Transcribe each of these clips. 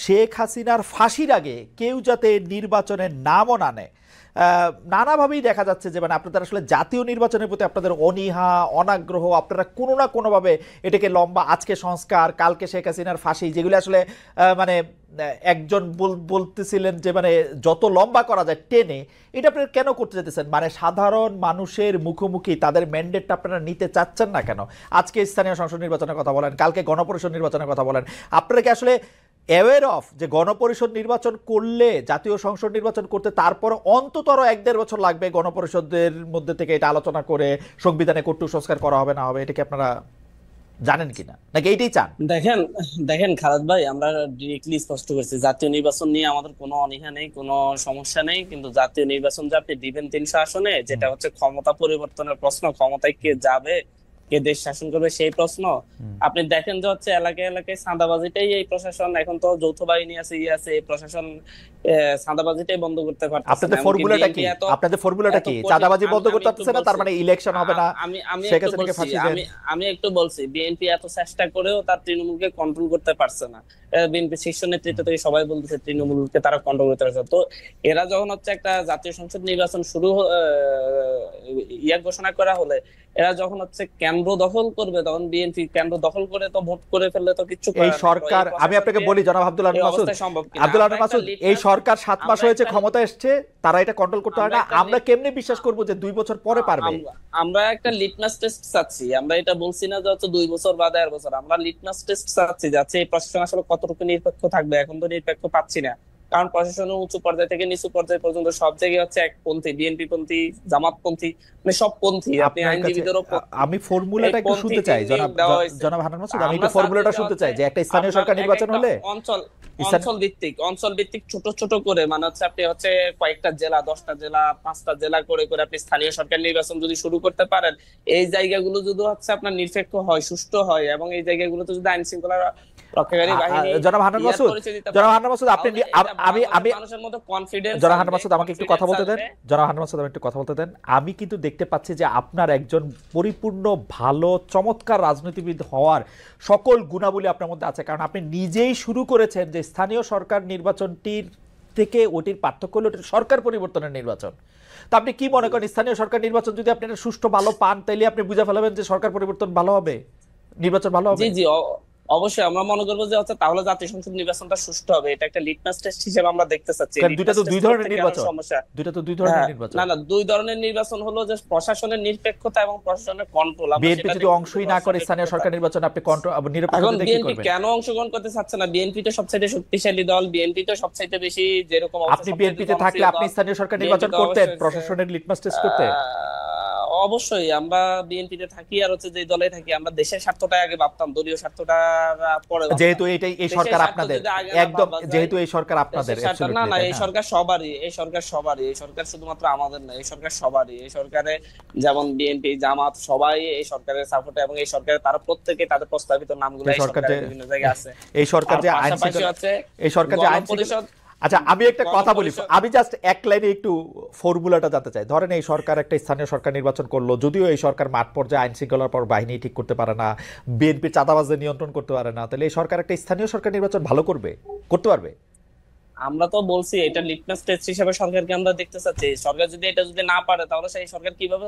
শেখ হাসিনার ফাঁসির আগে কেউ যাতে নির্বাচনের নামও না নেয়, নানাভাবেই দেখা যাচ্ছে যে মানে আপনাদের আসলে জাতীয় নির্বাচনের প্রতি আপনাদের অনীহা, অনাগ্রহ, আপনারা কোনো না কোনোভাবে এটাকে লম্বা, আজকে সংস্কার, কালকে শেখ হাসিনার ফাঁসি, যেগুলো আসলে মানে একজন বলতেছিলেন যে মানে যত লম্বা করা যায় টেনে, এটা আপনারা কেন করতে যেতেছেন? মানে সাধারণ মানুষের মুখোমুখি তাদের ম্যান্ডেটটা আপনারা নিতে চাচ্ছেন না কেন? আজকে স্থানীয় সংসদ নির্বাচনের কথা বলেন, কালকে গণপরিষদ নির্বাচনের কথা বলেন, আপনারা কি আসলে অ্যাওয়্যার অফ যে গণপরিষদ নির্বাচন করলে, জাতীয় সংসদ নির্বাচন করতে তারপর অন্ততর 1-1.5 বছর লাগবে গণপরিষদের মধ্যে থেকে এটা আলোচনা করে সংবিধানে কটু সংস্কার করা হবে না হবে, এটা কি আপনারা জানেন কিনা, নাকি এইটাই চান? দেখেন দেখেন খালেদ ভাই, আমরা ডিরেক্টলি স্পষ্ট করছি জাতীয় নির্বাচন নিয়ে আমাদের কোনো অনীহা নেই, কোনো সমস্যা নেই। কিন্তু জাতীয় নির্বাচন যে আপনি দিবেন 300 আসনে, যেটা হচ্ছে ক্ষমতা পরিবর্তনের প্রশ্ন, ক্ষমতায় কে যাবে, কে দেশ শাসন করবে সেই প্রশ্ন। আপনি দেখেন যে হচ্ছে এলাকায় এলাকায় চাঁদাবাজিটাই এই প্রশাসন, এখন তো যৌথ বাহিনী আছে, আছে, এই প্রশাসন চাঁদাবাজিটাই বন্ধ করতে পারতেছে না। আপনাদের ফর্মুলাটা কি? আপনাদের ফর্মুলাটা কি? চাঁদাবাজি বন্ধ করতে পারতেছে না, তার মানে ইলেকশন হবে না, শেখ হাসিনাকে ফাঁসি দেন? আমি একটু বলছি, বিএনপি এত চেষ্টা করেও তার তৃণমূলকে কন্ট্রোল করতে পারছে না। বিএনপি শীর্ষ নেতৃত্ব থেকে সবাই বলতেছে তৃণমূলকে তারা কন্ট্রোল করতে পারছে। তো এরা যখন হচ্ছে একটা জাতীয় সংসদ নির্বাচন শুরু ঘোষণা করা হলে, এরা যখন হচ্ছে কেন্দ্র দখল করবে, তখন বিএনপি কেন্দ্র দখল করে তো ভোট করে ফেললে তো কিছু এই সরকার, আমি আপনাকে বলি জনাব আব্দুল আহমেদ মাসুদ, এই সরকার 7 মাস হয়েছে ক্ষমতা এসছে, তারা এটা কন্ট্রোল করতে পারে না। আমরা কেমনে বিশ্বাস করবো যে 2 বছর পরে পারবে? আমরা একটা লিটমাস টেস্ট চাচ্ছি। আমরা এটা বলছি না যে হচ্ছে 2 বছর বা 1.5 বছর, আমরা লিটমাস টেস্ট চাচ্ছি যাচ্ছে এই প্রশাসন আসলে কতটুকু নিরপেক্ষ থাকবে। এখন তো নিরপেক্ষ পাচ্ছি না, কারণ প্রশাসনের উঁচু পর্যায় থেকে নিচু পর্যায় পর্যন্ত সব জায়গায় হচ্ছে একপন্থী, বিএনপি পন্থী, জামাত পন্থী, মানে সব পন্থী। আপনি আইনজীবীদেরও, আমি ফর্মুলাটা একটু শুনতে চাই জনাব হান্নান মাসুদ, আমি একটু ফর্মুলাটা শুনতে চাই যে একটা স্থানীয় সরকার নির্বাচন হলে অঞ্চল ভিত্তিক ছোট ছোট করে, মানে হচ্ছে আপনি হচ্ছে কয়েকটা জেলা, 10টা জেলা, 5টা জেলা করে করে আপনি স্থানীয় সরকার নির্বাচন যদি শুরু করতে পারেন, এই জায়গাগুলো যদি হচ্ছে আপনার নিরপেক্ষ হয়, সুষ্ঠু হয়, এবং এই জায়গাগুলোতে যদি আইন শৃঙ্খলা রক্ষাকারী বাহিনী, জনাব হান্নান মাসুদ আপনি, আমি মানুষের মধ্যে কনফিডেন্স, জনাব হান্নান মাসুদ আমাকে একটু কথা বলতে দেন, জনাব হান্নান মাসুদ আমি একটু কথা বলতে দেন। আমি কিন্তু দেখতে পাচ্ছি যে আপনার একজন পরিপূর্ণ ভালো চমৎকার রাজনীতিবিদ হওয়ার সকল গুণাবলী আপনার মধ্যে আছে, কারণ আপনি নিজেই শুরু করেছেন যে স্থানীয় সরকার নির্বাচনটির থেকে ওটির পার্থক্য হলো সরকার পরিবর্তনের নির্বাচন। তা আপনি কি মনে করেন, স্থানীয় সরকার নির্বাচন যদি আপনি একটা সুষ্ঠু ভালো পান, তাইলে আপনি বুঝে ফেলাবেন যে সরকার পরিবর্তন ভালো হবে, নির্বাচন ভালো হবে? জি জি, অবশ্যই আমরা মনে করবো যে হচ্ছে তাহলে জাতীয় সংসদ নির্বাচনটা সুষ্ঠু হবে। এটা একটা লিটমাস টেস্ট হিসেবে আমরা দেখতে চাচ্ছি। দুইটা তো দুই ধরনের নির্বাচন, দুইটা তো দুই ধরনের নির্বাচন। না না, 2 ধরনের নির্বাচন হলো যে প্রশাসনের নিরপেক্ষতা এবং প্রশাসনের কন্ট্রোল। বিএনপি যদি অংশই না করে স্থানীয় সরকার নির্বাচন, আপনি কন্ট্রোল নিরপেক্ষতা কি করবেন? কেন অংশগ্রহণ করতে চাচ্ছে না? বিএনপি তো সবচেয়ে শক্তিশালী দল, বিএনপি তো সবচেয়ে বেশি, যেরকম আপনি বিএনপিতে থাকলে আপনি স্থানীয় সরকার নির্বাচন করতেন, প্রশাসনের লিটমাস টেস্ট করতেন? অবশ্যই আমরা বিএনপিতে থাকি আর হচ্ছে যে দলে থাকি, আমরা দেশের স্বার্থটা আগে ভাবতাম, দলীয় স্বার্থটা পরে। যেহেতু এই সরকার আপনাদের, একদম যেহেতু এই সরকার আপনাদের, না না, এই সরকার সবারই, এই সরকার সবারই, এই সরকার শুধুমাত্র আমাদের না, এই সরকার সবারই। এই সরকারে যেমন বিএনপি, জামাত সবাই এই সরকারের সাপোর্টে, এবং এই সরকারে তারা প্রত্যেকে তাদের প্রস্তাবিত নামগুলো এই সরকারের বিভিন্ন জায়গায় আছে। এই সরকার যে আইন পরিষদ। আচ্ছা, আমি একটা কথা বলি, আমি জাস্ট এক লাইনে একটু ফর্মুলাটা জানতে চাই। ধরেন এই সরকার একটা স্থানীয় সরকার নির্বাচন করলো, যদিও এই সরকার মাঠ পর্যায়ে আইন শৃঙ্খলার পর বাহিনী ঠিক করতে পারে না, বিএনপি চাঁদাবাজদের নিয়ন্ত্রণ করতে পারে না, তাহলে এই সরকার একটা স্থানীয় সরকার নির্বাচন ভালো করতে পারবে? আমরা তো বলছি এটা লিটমাস টেস্ট হিসেবে সরকারকে আমরা দেখতে চাচ্ছি। সরকার যদি এটা না পারে, তাহলে সেই সরকার কিভাবে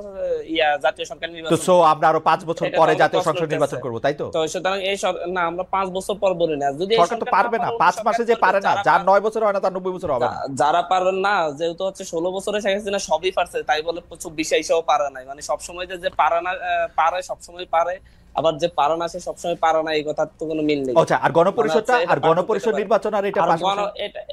জাতীয় সরকার নির্বাচন? তো আমরা আরো 5 বছর পরে জাতীয় সংসদ নির্বাচন করব, তাই তো? তো সুতরাং এই না, আমরা 5 বছর পর বলি না। যদি সরকার তো পারবে না, 5 মাসে যে পারে না, যার 9 বছর হয় না তার 90 বছর হবে না। যারা পারেন না, যেহেতু হচ্ছে 16 বছরে শেখ হাসিনা সবই পারছে, তাই বলে 24-27 পারে নাই। মানে সবসময় যে পারে না, পারে সবসময় পারে, আবার যে পারে না সে সবসময় পারে না, এই কথার তো কোনো মিল নেই। আচ্ছা, আর গণপরিষদটা, আর গণপরিষদ নির্বাচন, আর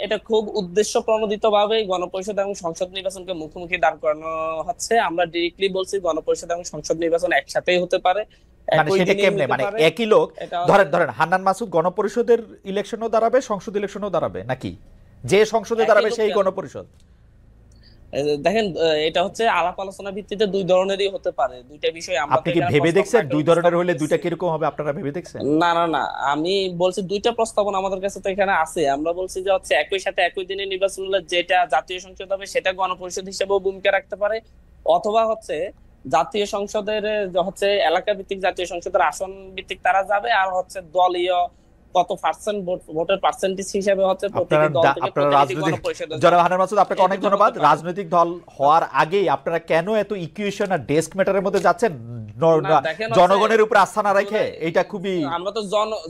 এটা খুব উদ্দেশ্য প্রণোদিত ভাবে গণপরিষদ এবং সংসদ নির্বাচনকে মুখোমুখি দাঁড় করানো হচ্ছে। আমরা ডিরেক্টলি বলছি গণপরিষদ এবং সংসদ নির্বাচন একসাথেই হতে পারে। মানে সেটা কেমনে? মানে একই লোক, ধরেন হান্নান মাসুদ গণপরিষদের ইলেকশনও দাঁড়াবে, সংসদ ইলেকশনও দাঁড়াবে, নাকি যে সংসদে দাঁড়াবে সেই গণপরিষদ? দেখেন, এটা হচ্ছে আলাপ আলোচনা ভিত্তিতে 2 ধরনেরই হতে পারে। দুইটা বিষয় আমরা, আপনি কি ভেবে দেখছেন 2 ধরনের হলে দুইটা কিরকম হবে? আপনারা ভেবে দেখছেন? না না না, আমি বলছি 2টা প্রস্তাবনা আমাদের কাছে তো এখানে আছে। আমরা বলছি যে হচ্ছে একই সাথে একই দিনে নির্বাচন হলে যেটা জাতীয় সংসদ হবে সেটা গণপরিষদ হিসেবেও ভূমিকা রাখতে পারে, অথবা হচ্ছে জাতীয় সংসদের হচ্ছে এলাকা ভিত্তিক জাতীয় সংসদের আসন ভিত্তিক তারা যাবে, আর হচ্ছে দলীয় কত পার্সেন্ট ভোটের পার্সেন্টেজ হিসাবে হচ্ছে আপনারা প্রতিটি দল থেকে আপনারা প্রতিটি রাজনৈতিক গণপরিষদের জনাব হান্নান মাসুদ, আপনাকে এই অনেক দুটো ধন্যবাদ। হতে পারে। রাজনৈতিক দল হওয়ার আগেই আপনারা কেন এত ইকুয়েশন আর ডেস্ক ম্যাটারের মধ্যে যাচ্ছেন না, দেখেন হচ্ছে জনগণের উপর আস্থা না রেখে? এটা খুবই আমরা তো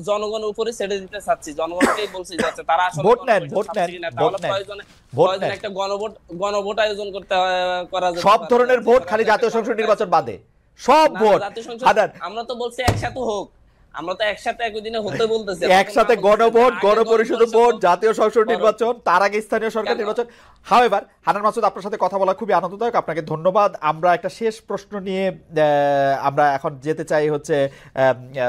জনগণের উপরে ছেড়ে দিতে চাচ্ছি, জনগণকেই বলছি যাচ্ছে তারা আসলে ভোট নেন, গণপরিষদ ভোট নেন, চাচ্ছে কিনা, ভোট তাহলে নেন, প্রয়োজনে ভোট প্রয়োজনে নেন। একটা গণভোট আয়োজন করতে করা যেতে সব পারে। ধরনের ভোট, খালি একটা জাতীয় সংসদ গণভোট নির্বাচন আয়োজন- বাদে সব না, ভোট। জাতীয় সংসদ হান্নান, আমরা তো বলছি একসাথে হোক, আমরা তো একসাথে একই দিনে হতে বলতেছি। একসাথে গণভোট, গণপরিষদ ভোট, জাতীয় সংসদ নির্বাচন, তার আগে স্থানীয় সরকার কেন? নির্বাচন। হাওয়েভার হান্নান মাসুদ, আপনার সাথে কথা বলা খুবই আনন্দদায়ক, আপনাকে ধন্যবাদ। আমরা একটা শেষ প্রশ্ন নিয়ে আমরা এখন যেতে চাই হচ্ছে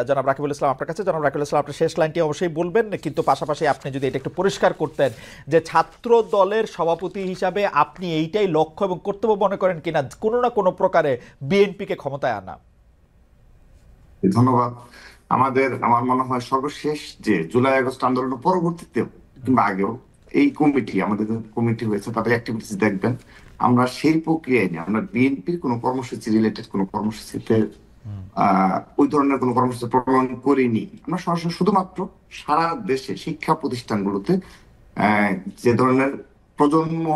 জনাব রাকিবুল ইসলাম আপনার কাছে। জনাব রাকিবুল ইসলাম, আপনার শেষ লাইনটি অবশ্যই বলবেন, কিন্তু পাশাপাশি আপনি যদি এটা একটু পরিষ্কার করতেন যে ছাত্র দলের সভাপতি হিসাবে আপনি এইটাই লক্ষ্য এবং কর্তব্য মনে করেন কিনা কোনো না কোনো প্রকারে বিএনপিকে ক্ষমতায় আনা? ধন্যবাদ। আমার মনে হয় সর্বশেষ যে জুলাই আগস্ট আন্দোলনের পরবর্তীতে কিংবা আগেও এই কমিটি, আমাদের কমিটি হয়েছে, তাদের অ্যাক্টিভিটিস দেখবেন, আমরা সেই প্রক্রিয়ায় নিয়ে আমরা বিএনপির কোনো কর্মসূচি রিলেটেড কোনো কর্মসূচিতে ওই ধরনের কোনো কর্মসূচি প্রণয়ন করিনি। আমরা সরাসরি শুধুমাত্র সারা দেশে শিক্ষা প্রতিষ্ঠানগুলোতে যে ধরনের প্রজন্ম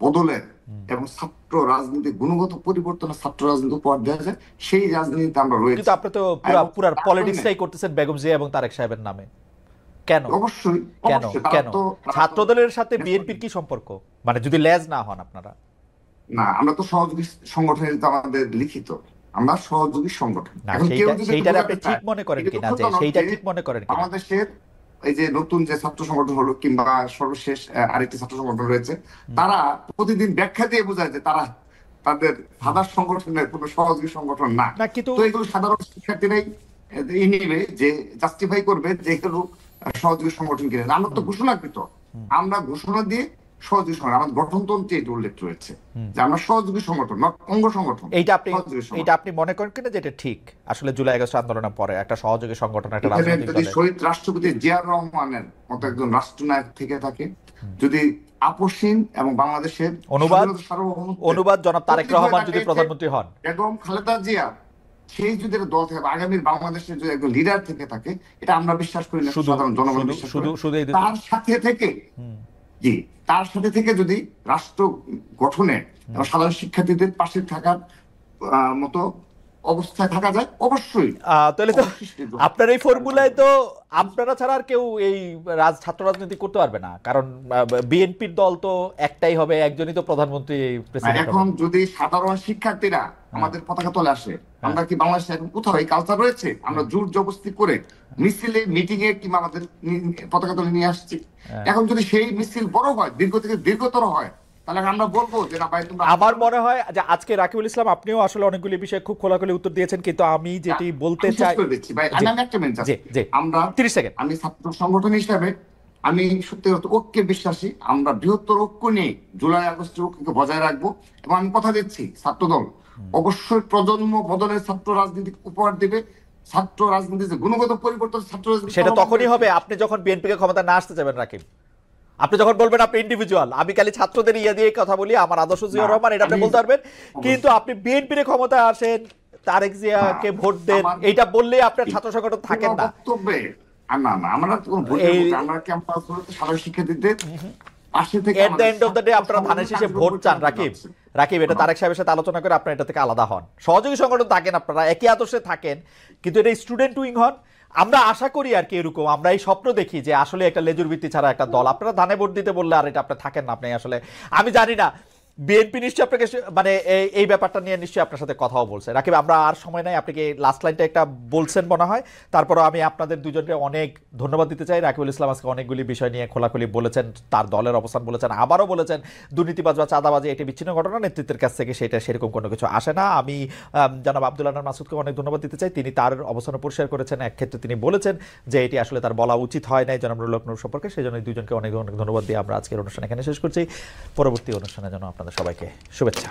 বদলের এবং ছাত্র রাজনীতি গুণগত পরিবর্তনের ছাত্র রাজনীতি উপহার দেওয়া যায়, সেই রাজনীতিতে আমরা রয়েছি। কিন্তু আপনি তো পুরা পলিটিক্সটাই করতেছেন বেগম জিয়া এবং তারেক সাহেবের নামে, কেন? অবশ্যই কেন কেন ছাত্রদলের সাথে বিএনপির কি সম্পর্ক, মানে যদি লেজ না হন আপনারা? না, আমরা তো সহযোগী সংগঠনের তো আমাদের লিখিত, আমরা সহযোগী সংগঠন। না, এখন কেউ যদি সেইটা আপনি বোঝাতে ঠিক চায়, মনে করেন এটা কিনা, যে দুঃখজনক সেইটা যে ঠিক মনে করেন কিনা? বাংলাদেশের এই যে নতুন যে ছাত্র সংগঠন হলো কিংবা সর্বশেষ আরেকটি ছাত্র সংগঠন রয়েছে, তারা প্রতিদিন ব্যাখ্যা দিয়ে বোঝায় যে তারা তাদের সাধারণ সংগঠনের কোনো সহযোগী সংগঠন না। না, কিন্তু তো এগুলো সাধারণ শিক্ষার্থীরাই নিবে, যে জাস্টিফাই করবে যে এগুলো সহযোগী সংগঠন কিনে। আমরা তো ঘোষণাকৃত, আমরা ঘোষণা দিয়ে সহযোগী সংগঠন, আমাদের গঠনতন্ত্রে এটা উল্লেখ রয়েছে যে আমরা সহযোগী সংগঠন, নট অঙ্গ সংগঠন। এইটা আপনি মনে করেন কিনা যে এটা ঠিক আসলে জুলাই আগস্ট আন্দোলনের পরে একটা সহযোগী সংগঠন, একটা এখানে রাজনৈতিক যদি দলের? শহীদ রাষ্ট্রপতি জিয়াউর রহমানের মতো একজন রাষ্ট্রনায়ক থেকে থাকে, যদি আপসহীন এবং বাংলাদেশের অনুবাদ জনাব তারেক রহমান যদি প্রধানমন্ত্রী হন, বেগম খালেদা জিয়া সেই যদি দল থেকে আগামীর বাংলাদেশের যদি একজন লিডার থেকে থাকে, এটা আমরা বিশ্বাস করি না, সাধারণ জনগণ বিশ্বাস করে। তার সাথে থেকে তার সাথে থেকে যদি রাষ্ট্র গঠনে এবং সাধারণ শিক্ষার্থীদের পাশে থাকার মতো অবস্থায় থাকা যায়, অবশ্যই। তাহলে তো আপনার এই ফর্মুলায় তো আপনারা ছাড়া আর কেউ এই ছাত্র রাজনীতি করতে পারবে না, কারণ বিএনপির দল তো একটাই হবে, একজনই তো প্রধানমন্ত্রী। এখন যদি সাধারণ শিক্ষার্থীরা আমাদের পতাকা তলে আসে, আমরা কি বাংলাদেশে এখন কোথাও এই কালচার রয়েছে? আমরা জোর জবরদস্তি করে মিছিলে, মিটিং এ কিংবা আমাদের পতাকা তলে নিয়ে আসছি। এখন যদি সেই মিছিল বড় হয়, দীর্ঘ থেকে দীর্ঘতর হয়, তাহলে আমরা বলবো যে না ভাই তোমরা। আমার মনে হয় যে আজকে রাকিবুল ইসলাম আপনিও আসলে অনেকগুলি বিষয়ে খুব খোলাখুলি উত্তর দিয়েছেন, কিন্তু আমি যেটি বলতে চাই, আমরা 30 সেকেন্ড, আমি ছাত্র সংগঠন হিসাবে আমি সত্যি ঐক্যে বিশ্বাসী। আমরা বৃহত্তর ঐক্য নিয়ে জুলাই আগস্টের ঐক্যকে বজায় রাখবো, এবং আমি কথা দিচ্ছি ছাত্রদল অবশ্যই প্রজন্ম বদলের ছাত্র রাজনীতি উপহার দিবে। ছাত্র রাজনীতি যে গুণগত পরিবর্তন, ছাত্র রাজনীতি সেটা তখনই হবে আপনি যখন বিএনপিকে ক্ষমতা না আসতে যাবেন। রাকিব, আপনি যখন বলবেন আপনি ইন্ডিভিজুয়াল, আমি খালি ছাত্রদের ইয়ে দিয়ে কথা বলি, আমার আদর্শ জিয়াউর রহমান, এটা আপনি বলতে পারবেন, কিন্তু আপনি বিএনপির ক্ষমতায় আসেন, তারেক জিয়াকে ভোট দেন, এইটা বললে আপনার ছাত্র সংগঠন থাকেন না। বক্তব্যে না না, আমরা আমরা ক্যাম্পাসগুলোতে সাধারণ শিক্ষার্থীদের পাশে থেকে at the end of the day আপনারা ধানের শেষে ভোট চান। রাকিব, এটা তারেক সাহেবের সাথে আলোচনা করে আপনারা এটা থেকে আলাদা হন। সহযোগী সংগঠন থাকেন, আপনারা একই আদর্শে থাকেন, কিন্তু এটা স্টুডেন্ট উইং হন। আমরা আশা করি আর কি এরকম, আমরা এই স্বপ্ন দেখি যে আসলে একটা লেজুর ভিত্তি ছাড়া একটা দল, আপনারা ধানে ভোট দিতে বললে আর এটা আপনি থাকেন না। আপনি আসলে, আমি জানি না, বিএনপি নিশ্চয়ই আপনাকে মানে এই ব্যাপারটা নিয়ে নিশ্চয়ই আপনার সাথে কথাও বলছে। রাকিব, আমরা আর সময় নাই, আপনাকে লাস্ট লাইনটা একটা বলছেন মনে হয়, তারপরও আমি আপনাদের দুজনকে অনেক ধন্যবাদ দিতে চাই। রাকিবুল ইসলাম আজকে অনেকগুলি বিষয় নিয়ে খোলাখুলি বলেছেন, তার দলের অবস্থান বলেছেন, আবারও বলেছেন দুর্নীতিবাজ বা চাঁদাবাজি এটি বিচ্ছিন্ন ঘটনা, নেতৃত্বের কাছ থেকে সেটা সেরকম কোনো কিছু আসে না। আমি জনাব আব্দুল হান্নান মাসুদকে অনেক ধন্যবাদ দিতে চাই, তিনি তার অবস্থান পরিষ্কার করেছেন। এক ক্ষেত্রে তিনি বলেছেন যে এটি আসলে তার বলা উচিত হয় নাই জনাব নুরুল হক নূর সম্পর্কে, সেই জন্য দুজনকে অনেক অনেক ধন্যবাদ দিয়ে আমরা আজকের অনুষ্ঠান এখানে শেষ করছি। পরবর্তী অনুষ্ঠানের জন্য আপনাদের সবাইকে শুভেচ্ছা।